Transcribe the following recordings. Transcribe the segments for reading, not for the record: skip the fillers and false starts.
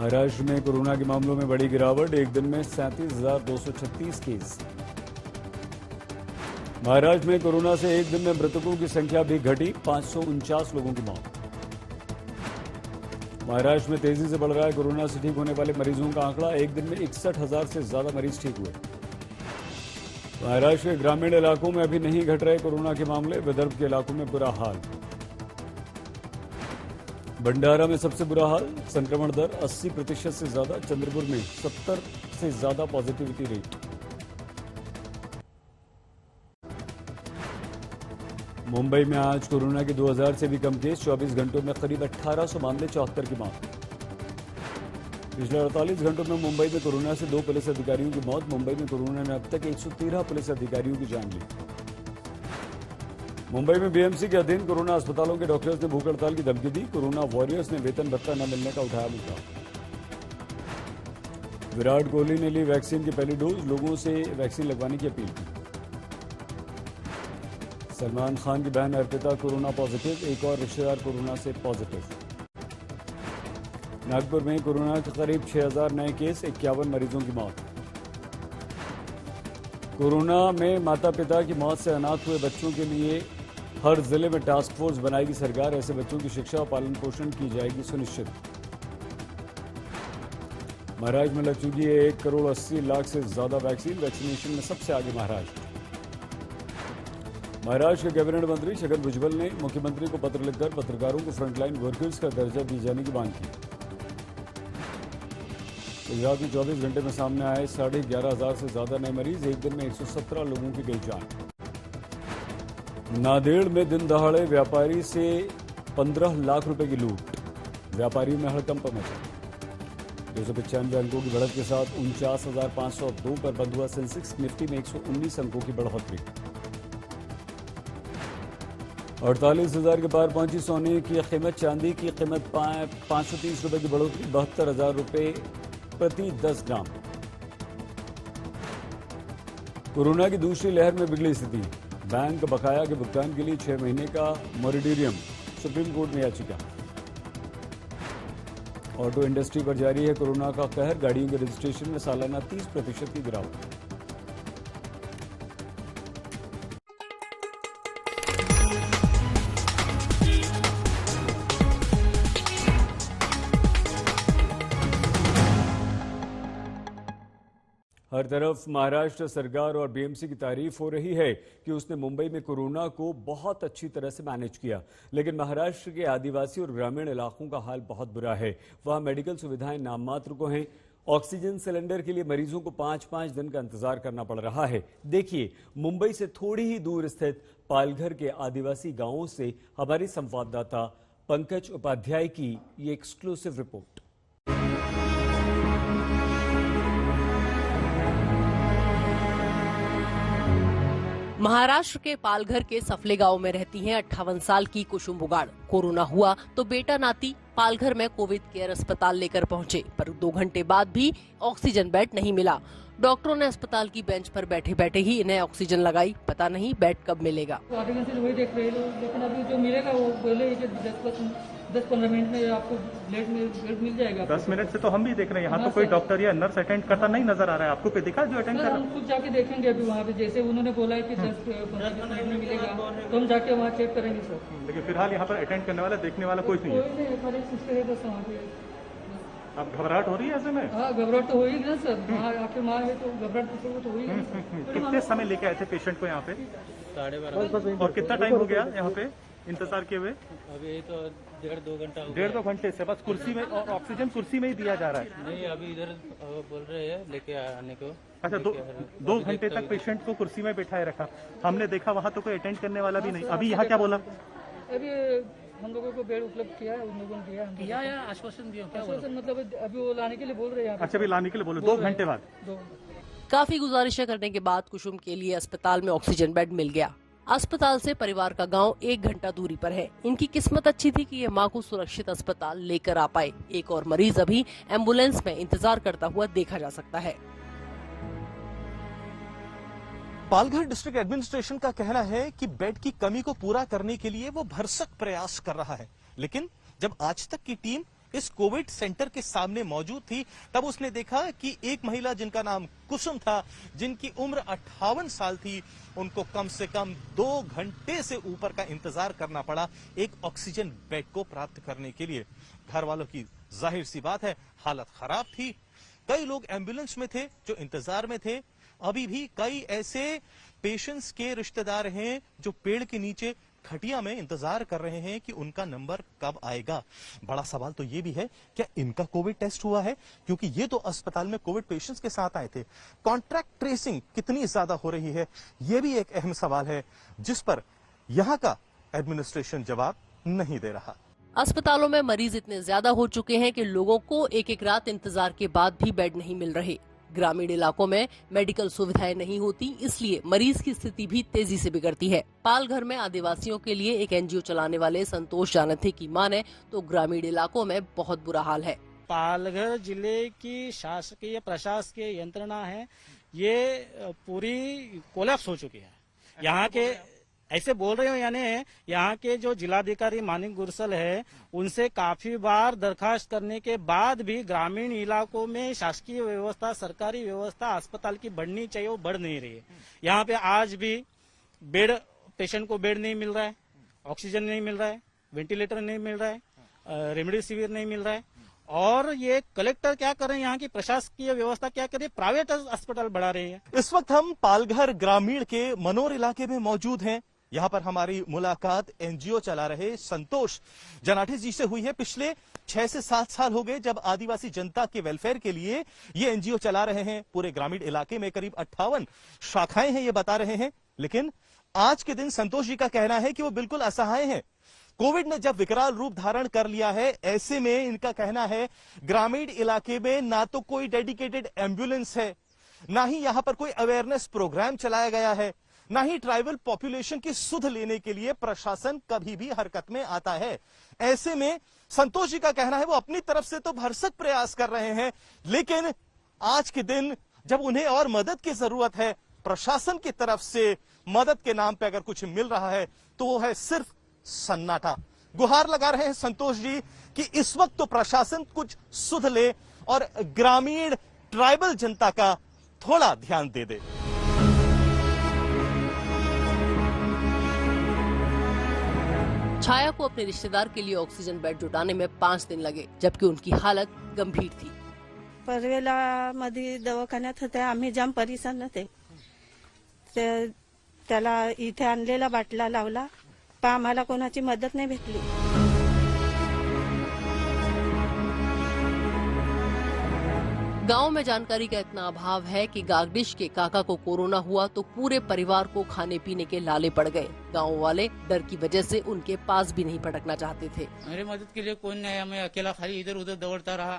महाराष्ट्र में कोरोना के मामलों में बड़ी गिरावट, एक दिन में 37,236 केस। महाराष्ट्र में कोरोना से एक दिन में मृतकों की संख्या भी घटी, 549 लोगों की मौत। महाराष्ट्र में तेजी से बढ़ रहा है कोरोना से ठीक होने वाले मरीजों का आंकड़ा, एक दिन में 61,000 से ज्यादा मरीज ठीक हुए। महाराष्ट्र के ग्रामीण इलाकों में अभी नहीं घट रहे कोरोना के मामले, विदर्भ के इलाकों में बुरा हाल। भंडारा में सबसे बुरा हाल, संक्रमण दर 80% से ज्यादा, चंद्रपुर में 70 से ज्यादा पॉजिटिविटी रेट। मुंबई में आज कोरोना के 2000 से भी कम केस, 24 घंटों में करीब 1800 मामले, 74 की मौत। पिछले 48 घंटों में मुंबई में कोरोना से 2 पुलिस अधिकारियों की मौत। मुंबई में कोरोना ने अब तक 113 पुलिस अधिकारियों की जान ली। मुंबई में बीएमसी के अधीन कोरोना अस्पतालों के डॉक्टर्स ने भूख हड़ताल की धमकी दी। कोरोना वॉरियर्स ने वेतन भत्ता न मिलने का उठाया मुद्दा। विराट कोहली ने ली वैक्सीन की पहली डोज, लोगों से वैक्सीन लगवाने की अपील की। सलमान खान की बहन अर्पिता कोरोना पॉजिटिव, एक और रिश्तेदार कोरोना से पॉजिटिव। नागपुर में कोरोना के करीब 6,000 नए केस, 51 मरीजों की मौत। कोरोना में माता पिता की मौत से अनाथ हुए बच्चों के लिए हर जिले में टास्क फोर्स बनाएगी सरकार, ऐसे बच्चों की शिक्षा और पालन पोषण की जाएगी सुनिश्चित। महाराष्ट्र में लग चुकी है 1,80,00,000 से ज्यादा वैक्सीन, वैक्सीनेशन में सबसे आगे महाराष्ट्र। महाराष्ट्र के कैबिनेट मंत्री छगन भुजबल ने मुख्यमंत्री को पत्र लिखकर पत्रकारों को फ्रंटलाइन वर्कर्स का दर्जा दिए जाने की मांग की। गुजरात में 24 घंटे में सामने आए 11,500 से ज्यादा नए मरीज, एक दिन में 117 लोगों की गई जान। नांदेड़ में दिन दहाड़े व्यापारी से 15 लाख रुपए की लूट, व्यापारियों में हड़कंप मचा। 295 अंकों की बढ़त के साथ 49,502 पर बंद हुआ सेंसेक्स, निफ्टी में 119 अंकों की बढ़ोतरी। 48,000 के पार पहुंची सोने की कीमत, चांदी की कीमत 530 रुपए की बढ़ोतरी, 72,000 रुपए प्रति 10 ग्राम। कोरोना की दूसरी लहर में बिगड़ी स्थिति, बैंक बकाया के भुगतान के लिए 6 महीने का मोरेटोरियम, सुप्रीम कोर्ट में याचिका। ऑटो इंडस्ट्री पर जारी है कोरोना का कहर, गाड़ियों के रजिस्ट्रेशन में सालाना 30% की गिरावट। हर तरफ महाराष्ट्र सरकार और बीएमसी की तारीफ हो रही है कि उसने मुंबई में कोरोना को बहुत अच्छी तरह से मैनेज किया, लेकिन महाराष्ट्र के आदिवासी और ग्रामीण इलाकों का हाल बहुत बुरा है। वहां मेडिकल सुविधाएं नाम मात्र को हैं। ऑक्सीजन सिलेंडर के लिए मरीजों को 5-5 दिन का इंतजार करना पड़ रहा है। देखिए मुंबई से थोड़ी ही दूर स्थित पालघर के आदिवासी गांवों से हमारी संवाददाता पंकज उपाध्याय की ये एक्सक्लूसिव रिपोर्ट। महाराष्ट्र के पालघर के सफले गांव में रहती हैं 58 साल की कुसुम बुगाड़। कोरोना हुआ तो बेटा नाती पालघर में कोविड केयर अस्पताल लेकर पहुंचे, पर 2 घंटे बाद भी ऑक्सीजन बेड नहीं मिला। डॉक्टरों ने अस्पताल की बेंच पर बैठे बैठे ही इन्हें ऑक्सीजन लगाई, पता नहीं बेड कब मिलेगा। आधे घंटे से वही देख रहे लोग, लेकिन अभी जो मिलेगा वो बोले 10-15 मिनट में आपको बेड मिल जाएगा। 10 मिनट से तो हम भी देख रहे हैं, यहाँ तो कोई डॉक्टर या नर्स अटेंड करता नहीं नजर आ रहा है। आपको कोई दिखा जो अटेंड कर रहा है? हम खुद जाके देखेंगे अभी वहाँ पे, जैसे उन्होंने बोला है कि 10-15 मिनट में मिलेगा तो हम जाके वहाँ चेक करेंगे सर। लेकिन फिलहाल यहाँ पर अटेंड करने वाला, देखने वाला कोई नहीं है। खाली सिस्टर है बस वहाँ पे। अब घबराहट हो रही है ऐसे में? हाँ घबराहट तो हो ही ना सर, वहाँ आके माँ है तो घबराहट तो हो ही। कितने समय लेके आए थे पेशेंट को यहाँ पे? 12:30। और कितना टाइम हो गया यहाँ पे इंतजार किए हुए? अभी तो 1.5-2 घंटा। 1.5-2 घंटे से बस कुर्सी में, और ऑक्सीजन कुर्सी में ही दिया जा रहा है? नहीं, अभी इधर बोल रहे हैं लेके आने को। अच्छा, 2 घंटे तक पेशेंट को कुर्सी में बिठाए रखा। हमने देखा वहाँ तो कोई अटेंड करने वाला भी नहीं। अभी यहाँ क्या बोला? अभी हम लोगों को बेड उपलब्ध किया है, उन लोगों ने दिया या आश्वासन दिया? आश्वासन मतलब अभी वो लाने के लिए बोल रहे हैं। अच्छा, अभी लाने के लिए बोले 2 घंटे बाद। काफी गुजारिशें करने के बाद कुसुम के लिए अस्पताल में ऑक्सीजन बेड मिल गया। अस्पताल से परिवार का गांव 1 घंटा दूरी पर है। इनकी किस्मत अच्छी थी कि ये मां को सुरक्षित अस्पताल लेकर आ पाए। एक और मरीज अभी एम्बुलेंस में इंतजार करता हुआ देखा जा सकता है। पालघर डिस्ट्रिक्ट एडमिनिस्ट्रेशन का कहना है कि बेड की कमी को पूरा करने के लिए वो भरसक प्रयास कर रहा है, लेकिन जब आज तक की टीम इस कोविड सेंटर के सामने मौजूद थी, तब उसने देखा कि एक महिला जिनका नाम कुसुम था, जिनकी उम्र 58 साल थी, उनको कम से कम 2 घंटे से ऊपर का इंतजार करना पड़ा एक ऑक्सीजन बेड को प्राप्त करने के लिए। घर वालों की जाहिर सी बात है हालत खराब थी। कई लोग एम्बुलेंस में थे जो इंतजार में थे। अभी भी कई ऐसे पेशेंट्स के रिश्तेदार हैं जो पेड़ के नीचे खटिया में इंतजार कर रहे हैं कि उनका नंबर कब आएगा। बड़ा सवाल तो ये भी है, क्या इनका कोविड टेस्ट हुआ है? क्योंकि ये तो अस्पताल में कोविड पेशेंट्स के साथ आए थे। कॉन्ट्रैक्ट ट्रेसिंग कितनी ज्यादा हो रही है, ये भी एक अहम सवाल है जिस पर यहां का एडमिनिस्ट्रेशन जवाब नहीं दे रहा। अस्पतालों में मरीज इतने ज्यादा हो चुके हैं कि लोगों को एक एक रात इंतजार के बाद भी बेड नहीं मिल रहे। ग्रामीण इलाकों में मेडिकल सुविधाएं नहीं होती, इसलिए मरीज की स्थिति भी तेजी से बिगड़ती है। पालघर में आदिवासियों के लिए एक एनजीओ चलाने वाले संतोष जानथे की माने तो ग्रामीण इलाकों में बहुत बुरा हाल है। पालघर जिले की शासकीय प्रशासकीय यंत्रणा है, ये पूरी कोलैप्स हो चुकी है। यहाँ के ऐसे बोल रहे हो, यानी यहाँ के जो जिलाधिकारी मानिक गुरसल है, उनसे काफी बार दरखास्त करने के बाद भी ग्रामीण इलाकों में शासकीय व्यवस्था, सरकारी व्यवस्था अस्पताल की बढ़नी चाहिए, वो बढ़ नहीं रही है। यहाँ पे आज भी बेड, पेशेंट को बेड नहीं मिल रहा है, ऑक्सीजन नहीं मिल रहा है, वेंटिलेटर नहीं मिल रहा है, रेमडेसिविर नहीं मिल रहा है। और ये कलेक्टर क्या कर रहे हैं, यहाँ की प्रशासकीय व्यवस्था क्या कर रही है, प्राइवेट अस्पताल बढ़ा रही है। इस वक्त हम पालघर ग्रामीण के मनोर इलाके में मौजूद हैं। यहाँ पर हमारी मुलाकात एनजीओ चला रहे संतोष जनाठे जी से हुई है। पिछले 6 से 7 साल हो गए जब आदिवासी जनता के वेलफेयर के लिए ये एनजीओ चला रहे हैं। पूरे ग्रामीण इलाके में करीब 58 शाखाएं हैं, ये बता रहे हैं। लेकिन आज के दिन संतोष जी का कहना है कि वो बिल्कुल असहाय हैं। कोविड ने जब विकराल रूप धारण कर लिया है, ऐसे में इनका कहना है ग्रामीण इलाके में ना तो कोई डेडिकेटेड एम्बुलेंस है, ना ही यहां पर कोई अवेयरनेस प्रोग्राम चलाया गया है, ना ही ट्राइबल पॉपुलेशन की सुध लेने के लिए प्रशासन कभी भी हरकत में आता है। ऐसे में संतोष जी का कहना है वो अपनी तरफ से तो भरसक प्रयास कर रहे हैं, लेकिन आज के दिन जब उन्हें और मदद की जरूरत है, प्रशासन की तरफ से मदद के नाम पे अगर कुछ मिल रहा है तो वो है सिर्फ सन्नाटा। गुहार लगा रहे हैं संतोष जी कि इस वक्त तो प्रशासन कुछ सुध ले और ग्रामीण ट्राइबल जनता का थोड़ा ध्यान दे दे। छाया को अपने रिश्तेदार के लिए ऑक्सीजन बेड जुटाने में 5 दिन लगे, जबकि उनकी हालत गंभीर थी। परवेला मध्ये दवाखान्यात होते, आम्ही जाम परेशान होते। त्याला इथे आणलेला बाटला लावला, पण आम्हाला कोणाची मदत नाही भेटली। गांव में जानकारी का इतना अभाव है कि गागडिश के काका को कोरोना हुआ तो पूरे परिवार को खाने पीने के लाले पड़ गए। गांव वाले डर की वजह से उनके पास भी नहीं पटकना चाहते थे। मेरी मदद के लिए कोई नहीं आया, मैं अकेला खाली इधर उधर दौड़ता रहा,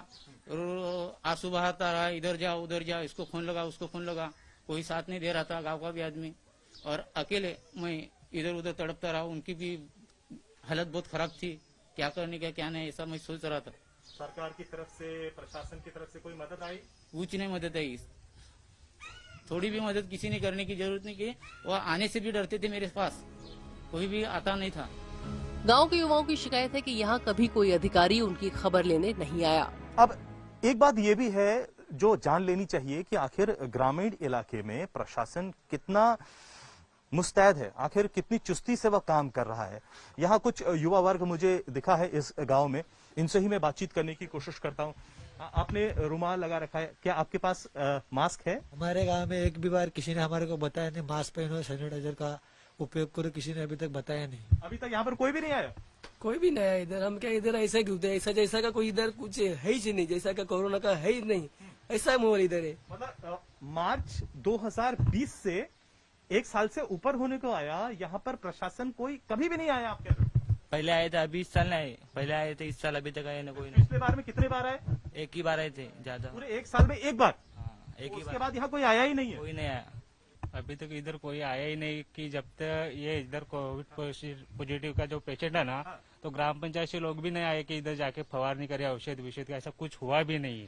आंसू बहाता रहा, इधर जाओ उधर जाओ, इसको खून लगा उसको खून लगा, कोई साथ नहीं दे रहा था, गाँव का भी आदमी। और अकेले मैं इधर उधर तड़पता रहा। उनकी भी हालत बहुत खराब थी, क्या करने का क्या नहीं, ऐसा मैं सोच रहा था। सरकार की तरफ से, प्रशासन की तरफ से कोई मदद आई? कुछ नहीं मदद आई, थोड़ी भी मदद किसी ने करने की जरूरत नहीं की। वो आने से भी डरते थे, मेरे पास कोई भी आता नहीं था। गांव के युवाओं की शिकायत है कि यहाँ कभी कोई अधिकारी उनकी खबर लेने नहीं आया। अब एक बात यह भी है जो जान लेनी चाहिए कि आखिर ग्रामीण इलाके में प्रशासन कितना मुस्तैद है, आखिर कितनी चुस्ती से वह काम कर रहा है। यहाँ कुछ युवा वर्ग मुझे दिखा है इस गांव में, इनसे ही मैं बातचीत करने की कोशिश करता हूँ। आपने रुमाल लगा रखा है, क्या आपके पास मास्क है? हमारे गांव में एक भी बार किसी ने हमारे को बताया नहीं, मास्क पहनो, सैनिटाइजर का उपयोग करो, किसी ने अभी तक बताया नहीं। अभी तक यहाँ पर कोई भी नहीं आया? कोई भी नहीं आया इधर। हम क्या इधर ऐसा घूमते, ऐसा जैसा का कोई इधर कुछ है ही नहीं, जैसा का कोरोना का है ही नहीं, ऐसा माहौल इधर है। मतलब मार्च 2020 से 1 साल से ऊपर होने को आया, यहाँ पर प्रशासन कोई कभी भी नहीं आया आपके? पहले आए थे, अभी इस साल नहीं आए। पहले आए थे, इस साल अभी तक आए ना कोई नहीं। पिछले बार में कितने बार आए? एक ही बार आए थे, ज्यादा पूरे 1 साल में एक बार? एक ही उसके बाद यहाँ कोई आया ही नहीं है? कोई नहीं आया अभी तक इधर, कोई आया ही नहीं। कि जब तक ये इधर कोविड पॉजिटिव का जो पेशेंट है ना, तो ग्राम पंचायत से लोग भी नहीं आए कि इधर जाके फवारनी करे औषध विषध का, ऐसा कुछ हुआ भी नहीं।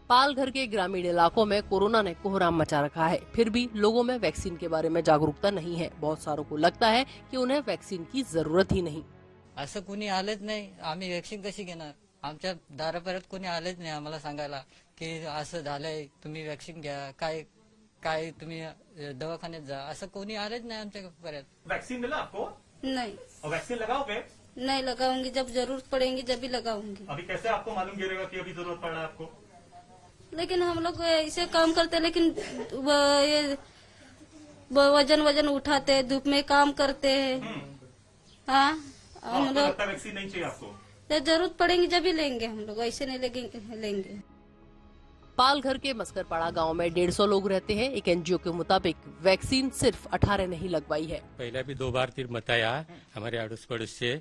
पालघर के ग्रामीण इलाकों में कोरोना ने कोहराम मचा रखा है, फिर भी लोगों में वैक्सीन के बारे में जागरूकता नहीं है। बहुत सारों को लगता है कि उन्हें वैक्सीन की जरूरत ही नहीं। असं कुणी आलंच नाही, आम्ही वॅक्सिन कशी घेणार? आमच्या दारापर्यंत कोणी आलेच नाही आम्हाला सांगायला की असं झालंय, तुम्ही वॅक्सिन घ्या, काय तुम्ही दवाखान्यात जा, असं कोणी आलेच नाही आमच्यापर्यंत। वैक्सीन मिला आपको? नहीं। और वैक्सीन लगाओगे? नहीं लगाऊंगी, जब जरूरत पड़ेगी जब ही लगाऊंगी। अभी कैसे आपको मालूम गिरेगा कि अभी जरूरत पड़ रहा है आपको? लेकिन हम लोग ऐसे काम करते, लेकिन ये वजन उठाते, धूप में काम करते हैं। हाँ, हम लोग वैक्सीन नहीं चाहिए आपको? जब जरूरत पड़ेगी जब ही लेंगे हम लोग, ऐसे नहीं लेंगे। पालघर के मस्करपाड़ा गांव में 150 लोग रहते हैं। एक एनजीओ के मुताबिक वैक्सीन सिर्फ 18 नहीं लगवाई है। पहले भी 2 बार 3 बताया हमारे अड़ोस पड़ोस से,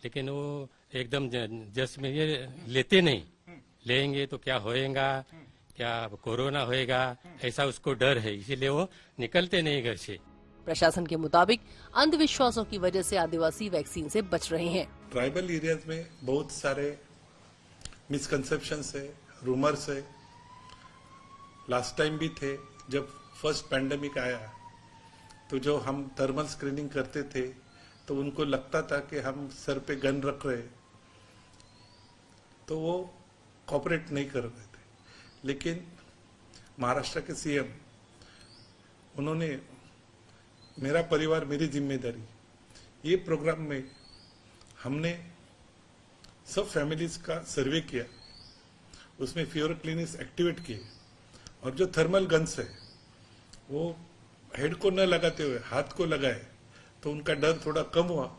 लेकिन वो एकदम जस्ट में ये लेते नहीं। लेंगे तो क्या होएगा, क्या कोरोना होएगा, ऐसा उसको डर है, इसीलिए वो निकलते नहीं घर से। प्रशासन के मुताबिक अंधविश्वासों की वजह से आदिवासी वैक्सीन से बच रहे हैं। ट्राइबल एरियाज में बहुत सारे मिसकंसेप्शंस है, रूमर्स है। लास्ट टाइम भी थे, जब फर्स्ट पैंडेमिक आया तो जो हम थर्मल स्क्रीनिंग करते थे तो उनको लगता था कि हम सर पे गन रख रहे, तो वो कोऑपरेट नहीं कर रहे थे। लेकिन महाराष्ट्र के सीएम, उन्होंने मेरा परिवार मेरी जिम्मेदारी, ये प्रोग्राम में हमने सब फैमिलीज का सर्वे किया, उसमें फीवर क्लिनिक्स एक्टिवेट किए, और जो थर्मल गन्स है वो हेड को न लगाते हुए हाथ को लगाए तो उनका डर थोड़ा कम हुआ।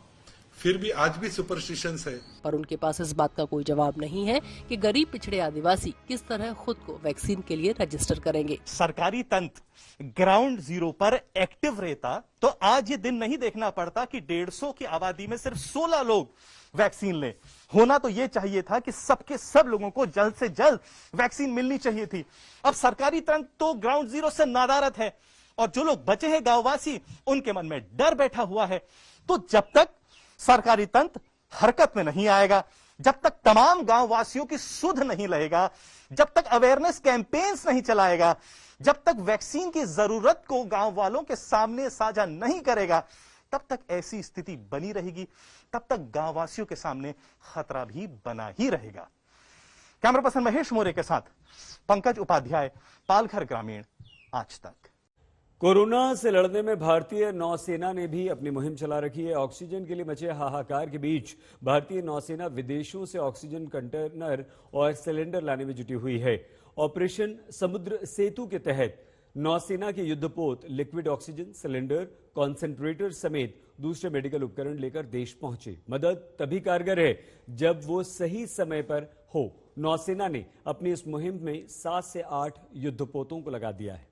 फिर भी आज भी सुपरस्टिशंस है, पर उनके पास इस बात का कोई जवाब नहीं है कि गरीब पिछड़े आदिवासी किस तरह खुद को वैक्सीन के लिए रजिस्टर करेंगे। सरकारी तंत्र ग्राउंड जीरो पर एक्टिव रहता तो आज ये दिन नहीं देखना पड़ता कि 150 की आबादी में सिर्फ 16 लोग वैक्सीन ले। होना तो ये चाहिए था कि सबके सब लोगों को जल्द से जल्द वैक्सीन मिलनी चाहिए थी। अब सरकारी तंत्र तो ग्राउंड जीरो से नादारत है, और जो लोग बचे हैं गांववासी, उनके मन में डर बैठा हुआ है। तो जब तक सरकारी तंत्र हरकत में नहीं आएगा, जब तक तमाम गांववासियों की सुध नहीं रहेगा, जब तक अवेयरनेस कैंपेन्स नहीं चलाएगा, जब तक वैक्सीन की जरूरत को गांव वालों के सामने साझा नहीं करेगा, तब तक ऐसी स्थिति बनी रहेगी, तब तक गांववासियों के सामने खतरा भी बना ही रहेगा। कैमरा पर्सन महेश मोरे के साथ पंकज उपाध्याय, पालघर ग्रामीण, आज तक। कोरोना से लड़ने में भारतीय नौसेना ने भी अपनी मुहिम चला रखी है। ऑक्सीजन के लिए मचे हाहाकार के बीच भारतीय नौसेना विदेशों से ऑक्सीजन कंटेनर और सिलेंडर लाने में जुटी हुई है। ऑपरेशन समुद्र सेतु के तहत नौसेना के युद्धपोत लिक्विड ऑक्सीजन सिलेंडर, कॉन्सेंट्रेटर समेत दूसरे मेडिकल उपकरण लेकर देश पहुंचे। मदद तभी कारगर है जब वो सही समय पर हो। नौसेना ने अपनी इस मुहिम में 7 से 8 युद्धपोतों को लगा दिया है।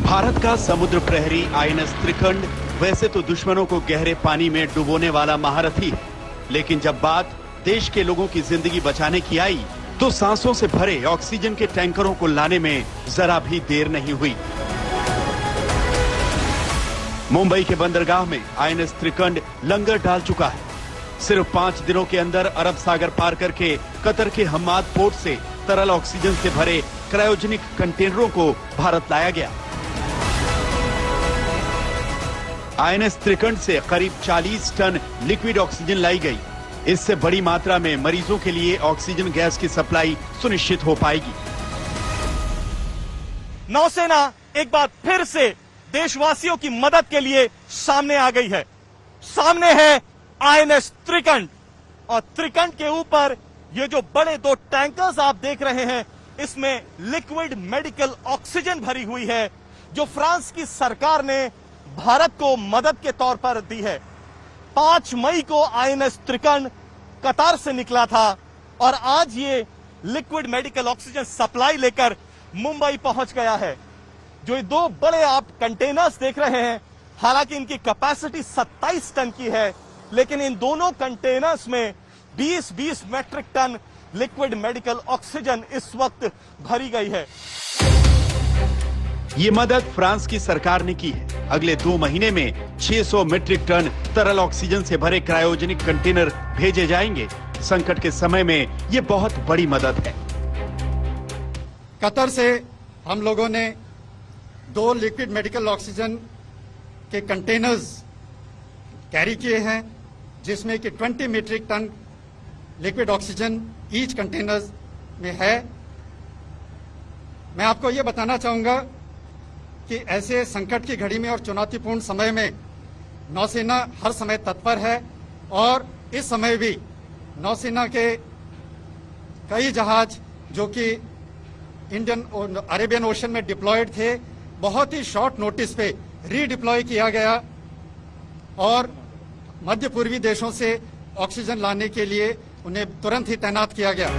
भारत का समुद्र प्रहरी आईएनएस त्रिखंड वैसे तो दुश्मनों को गहरे पानी में डुबोने वाला महारथी है, लेकिन जब बात देश के लोगों की जिंदगी बचाने की आई तो सांसों से भरे ऑक्सीजन के टैंकरों को लाने में जरा भी देर नहीं हुई। मुंबई के बंदरगाह में आईएनएस त्रिखंड लंगर डाल चुका है। सिर्फ 5 दिनों के अंदर अरब सागर पार करके कतर के हम्माद पोर्ट से तरल ऑक्सीजन से भरे क्रायोजेनिक कंटेनरों को भारत लाया गया। आईएनएस त्रिखंड से करीब 40 टन लिक्विड ऑक्सीजन लाई गई। इससे बड़ी मात्रा में मरीजों के लिए ऑक्सीजन गैस की सप्लाई सुनिश्चित हो पाएगी। नौसेना एक बार फिर से देशवासियों की मदद के लिए सामने आ गई है। सामने है आईएनएस त्रिखंड, और त्रिखंड के ऊपर ये जो बड़े 2 टैंकर्स आप देख रहे हैं, इसमें लिक्विड मेडिकल ऑक्सीजन भरी हुई है, जो फ्रांस की सरकार ने भारत को मदद के तौर पर दी है। 5 मई को आईएनएस त्रिखंड कतार से निकला था, और आज ये लिक्विड मेडिकल ऑक्सीजन सप्लाई लेकर मुंबई पहुंच गया है। जो ये 2 बड़े आप कंटेनर्स देख रहे हैं, हालांकि इनकी कैपेसिटी 27 टन की है, लेकिन इन दोनों कंटेनर्स में 20-20 metric tonne liquid medical oxygen इस वक्त भरी गई है। ये मदद फ्रांस की सरकार ने की है। अगले 2 महीने में 600 मीट्रिक टन तरल ऑक्सीजन से भरे क्रायोजेनिक कंटेनर भेजे जाएंगे। संकट के समय में ये बहुत बड़ी मदद है। कतर से हम लोगों ने 2 लिक्विड मेडिकल ऑक्सीजन के कंटेनर्स कैरी किए हैं, जिसमें कि 20 metric tonne liquid oxygen each containers में है। मैं आपको ये बताना चाहूंगा कि ऐसे संकट की घड़ी में और चुनौतीपूर्ण समय में नौसेना हर समय तत्पर है और इस समय भी नौसेना के कई जहाज जो कि इंडियन अरेबियन ओशन में डिप्लॉयड थे, बहुत ही शॉर्ट नोटिस पे रीडिप्लॉय किया गया और मध्य पूर्वी देशों से ऑक्सीजन लाने के लिए उन्हें तुरंत ही तैनात किया गया।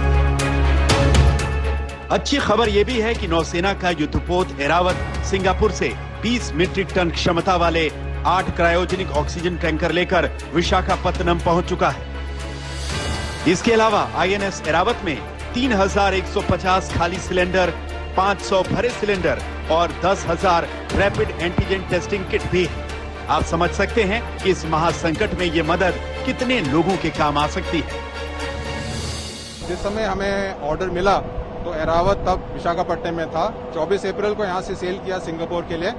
अच्छी खबर यह भी है कि नौसेना का युद्धपोत ऐरावत सिंगापुर से 20 मीट्रिक टन क्षमता वाले 8 क्रायोजेनिक ऑक्सीजन टैंकर लेकर विशाखापत्तनम पहुंच चुका है। इसके अलावा आईएनएस ऐरावत में 3150 खाली सिलेंडर, 500 भरे सिलेंडर और 10,000 रैपिड एंटीजन टेस्टिंग किट भी है। आप समझ सकते हैं कि इस महासंकट में ये मदद कितने लोगों के काम आ सकती है। जिस समय हमें ऑर्डर मिला तो ऐरावत तब विशाखापट्टनम में था। 24 अप्रैल को यहाँ से सेल किया सिंगापुर के लिए।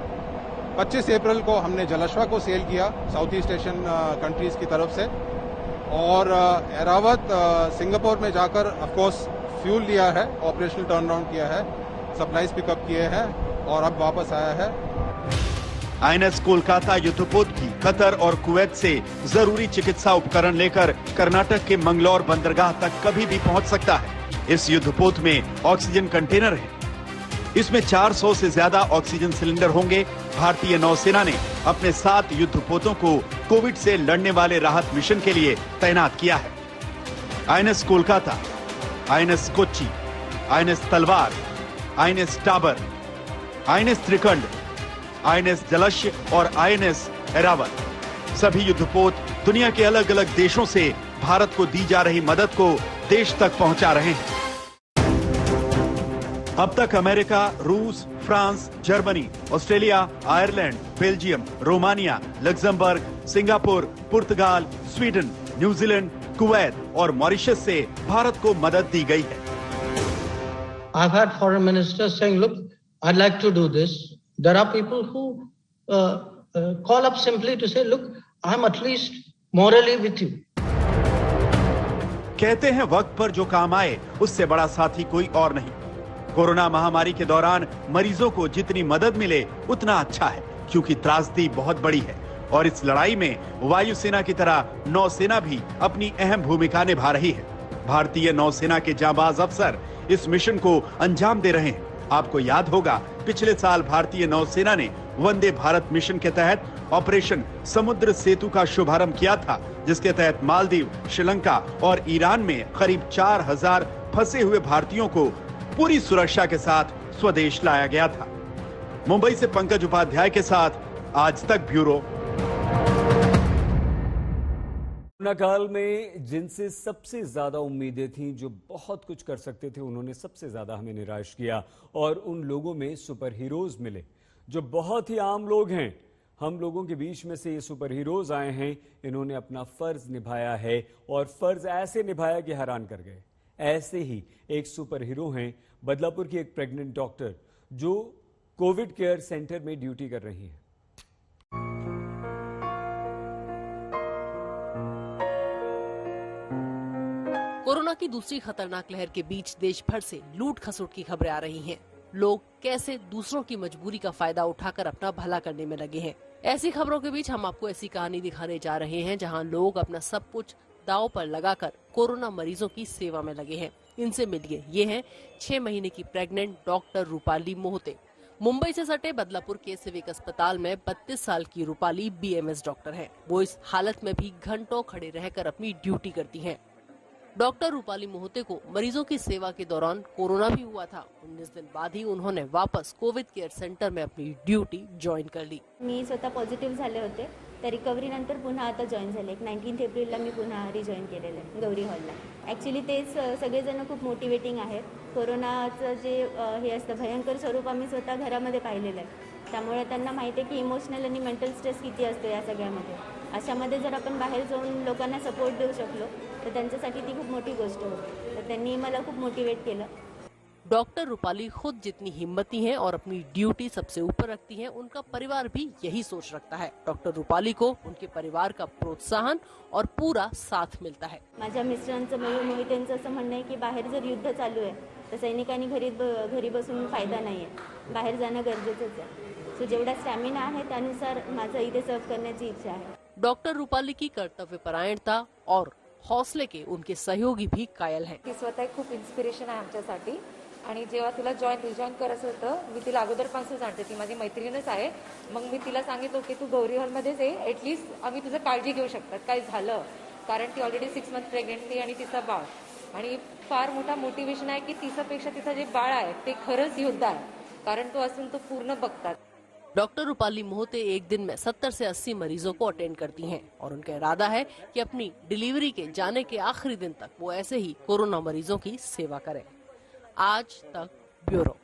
25 अप्रैल को हमने जलाश्वा को सेल किया साउथ ईस्ट एशियन कंट्रीज की तरफ से। और ऐरावत सिंगापुर में जाकर ऑफ कोर्स फ्यूल लिया है, ऑपरेशनल टर्न अराउंड किया है, सप्लाईज पिकअप किए हैं और अब वापस आया है। आईएनएस कोलकाता युद्धपोत भी कतर और कुवैत से जरूरी चिकित्सा उपकरण लेकर कर्नाटक के मंगलौर बंदरगाह तक कभी भी पहुंच सकता है। इस युद्धपोत में ऑक्सीजन कंटेनर है। इसमें 400 से ज्यादा ऑक्सीजन सिलेंडर होंगे। भारतीय नौसेना ने अपने 7 युद्धपोतों को कोविड से लड़ने वाले राहत मिशन के लिए तैनात किया है। INS Kolkata, INS Kochi, INS तलवार, आईएनएस टाबर, आईएनएस त्रिखंड, आईएनएस जलश्य और आईएनएस ऐरावत, सभी युद्धपोत दुनिया के अलग अलग देशों से भारत को दी जा रही मदद को देश तक पहुंचा रहे हैं। अब तक अमेरिका, रूस, France, Germany, Australia, Ireland, Belgium, Romania, Luxembourg, Singapore, पुर्तगाल, स्वीडन, न्यूजीलैंड, कुवैत और मॉरिशस से भारत को मदद दी गई है। I've had foreign ministers saying, look, I'd like to do this. There are people who call up simply to say, look, I'm at least morally with you. कहते हैं वक्त पर जो काम आए उससे बड़ा साथी कोई और नहीं। कोरोना महामारी के दौरान मरीजों को जितनी मदद मिले उतना अच्छा है, क्योंकि त्रासदी बहुत बड़ी है और इस लड़ाई में वायुसेना की तरह नौसेना भी अपनी अहम भूमिका निभा रही है। भारतीय नौसेना के जांबाज अफसर इस मिशन को अंजाम दे रहे हैं। आपको याद होगा, पिछले साल भारतीय नौसेना ने वंदे भारत मिशन के तहत ऑपरेशन समुद्र सेतु का शुभारंभ किया था, जिसके तहत मालदीव, श्रीलंका और ईरान में करीब 4000 फंसे हुए भारतीयों को पूरी सुरक्षा के साथ स्वदेश लाया गया था। मुंबई से पंकज उपाध्याय के साथ आज तक ब्यूरो। कोरोना काल में जिनसे सबसे ज्यादा उम्मीदें थीं, जो बहुत कुछ कर सकते थे, उन्होंने सबसे ज्यादा हमें निराश किया। और उन लोगों में सुपर हीरोज मिले जो बहुत ही आम लोग हैं। हम लोगों के बीच में से ये सुपर हीरोज आए हैं। इन्होंने अपना फर्ज निभाया है और फर्ज ऐसे निभाया कि हैरान कर गए। ऐसे ही एक सुपर हीरो हैं बदलापुर की एक प्रेग्नेंट डॉक्टर जो कोविड केयर सेंटर में ड्यूटी कर रही हैं। कोरोना की दूसरी खतरनाक लहर के बीच देश भर से लूट खसुट की खबरें आ रही हैं। लोग कैसे दूसरों की मजबूरी का फायदा उठाकर अपना भला करने में लगे हैं। ऐसी खबरों के बीच हम आपको ऐसी कहानी दिखाने जा रहे हैं जहां लोग अपना सब कुछ दांव पर लगाकर कोरोना मरीजों की सेवा में लगे हैं। इनसे मिलिए, ये हैं 6 महीने की प्रेग्नेंट डॉक्टर रूपाली मोहते। मुंबई से सटे बदलापुर के सिविक अस्पताल में 32 साल की रूपाली बीएमएस डॉक्टर हैं। वो इस हालत में भी घंटों खड़े रहकर अपनी ड्यूटी करती हैं। डॉक्टर रूपाली मोहते को मरीजों की सेवा के दौरान कोरोना भी हुआ था। 19 दिन बाद ही उन्होंने वापस कोविड केयर सेंटर में अपनी ड्यूटी जॉईन कर ली। मी स्वतः पॉझिटिव्ह झाले होते, त्या रिकव्हरी नंतर पुन्हा आता जॉईन झाले। 19 एप्रिलला मी पुन्हा रिजॉईन केलेलं आहे गौरी हॉलला। ॲक्च्युली तेच सगळेजण खूप मोटिवेटिंग आहेत। कोरोनाचं जे हे असतं भयंकर स्वरूप आम्ही स्वतः घरामध्ये पाहिलेलं आहे, त्यामुळे त्यांना माहिती आहे की इमोशनल आणि मेंटल स्ट्रेस किती असतो या सगळ्यामध्ये। अशामध्ये जर आपण बाहेर जाऊन लोकांना सपोर्ट देऊ शकलो तर त्यांच्यासाठी ती खूप मोठी गोष्ट होती. तर त्यांनी मला खूप मोटिवेट केलं. डॉक्टर रूपाली खुद जितनी हिम्मती हैं और अपनी ड्यूटी सबसे ऊपर रखती हैं, उनका परिवार भी यही सोच रखता है. डॉक्टर रूपाली को उनके परिवार का प्रोत्साहन और पूरा साथ मिलता है. माझ्या मिस्टरांचं मोहितेंचं असं म्हणणं आहे की बाहेर जर युद्ध चालू आहे तर सैनिकांनी घरी बसून फायदा नाहीये, बाहेर जाणं गरजेचंच आहे. सो जेवढा स्टॅमिना आहे त्यानुसार माझं इथे सर्व करण्याची इच्छा आहे. डॉक्टर रूपाली की कर्तव्यपरायणता और हौसले के उनके सहयोगी भी कायल हैं. ती स्वतः खूप इन्स्पिरेशन आहे आमच्यासाठी. आणि जेव्हा तुला रिजॉईन करायचं होतं, मी तिला अगोदरपासून सांगते, ती माझी मैत्रीणच आहे. मग मी तिला सांगितलं की तू गौरी हॉलमध्येच आहे, ॲटलिस्ट आम्ही तुझं काळजी घेऊ शकतात काय झालं, कारण ती ऑलरेडी 6 मंथ प्रेग्नेंट आणि तिचा बाळ. आणि फार मोठा मोटिवेशन आहे की तिच्यापेक्षा तिचं जे बाळ आहे ते खरंच योद्धा आहे, कारण तो असून तो पूर्ण बघतात. डॉक्टर रूपाली मोहते एक दिन में 70 से 80 मरीजों को अटेंड करती हैं और उनका इरादा है कि अपनी डिलीवरी के जाने के आखिरी दिन तक वो ऐसे ही कोरोना मरीजों की सेवा करें. आज तक ब्यूरो.